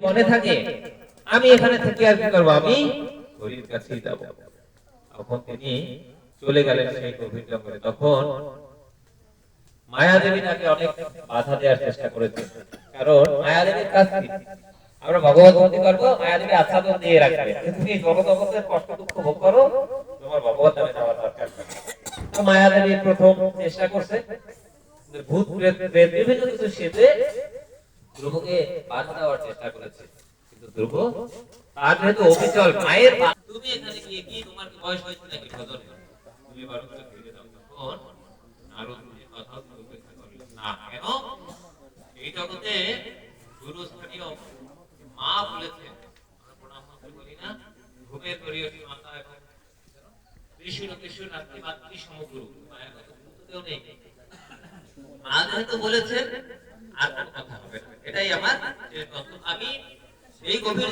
মনে থাকে আমি এখানে থেকে আর কি করবো, আমি হরির কাছেই যাব। তখন তিনি চলে গেলেন সেই গভীর জঙ্গলে। তখন মায়াদেবী তাকে অনেক বাধা দেওয়ার চেষ্টা করেছেন, কারণ মায়াদেবীর কাছ থেকে আমরা ভগবত ভক্তি করবো, মায়াদেবী আচ্ছাদন দিয়ে রাখবে, তুমি জগৎ কষ্ট দুঃখ ভোগ করো, তোমার ভগবত নামে যাওয়ার দরকার নেই। তো মায়াদেবী প্রথম চেষ্টা করছে, ভূত প্রেত বিভিন্ন কিছু সেজে ধ্রুবকে বাধা দেওয়ার চেষ্টা করেছে, কিন্তু ধ্রুব তার যেহেতু অবিচল মায়ের তুমি এখানে গিয়ে কি তোমার কি বয়স হয়েছে নাকি ভজন, তুমি বরং ফিরে যাও। তখন নারদ কথা উপেক্ষা করলেন না, কেন এই জগতে গুরুস্থানীয় মা বলেছেন, আমরা প্রণাম মন্ত্র বলি না, ভূমের পরিয়সী মাতা এবং ঋষির কৃষ্ণ রাত্রি মাতৃ সমগুরু, মায়ের কথা কেউ নেই, মা যেহেতু বলেছেন আর কোনো কথা হবে না, এটাই আমার শেষ বক্তব্য। আমি এই গভীর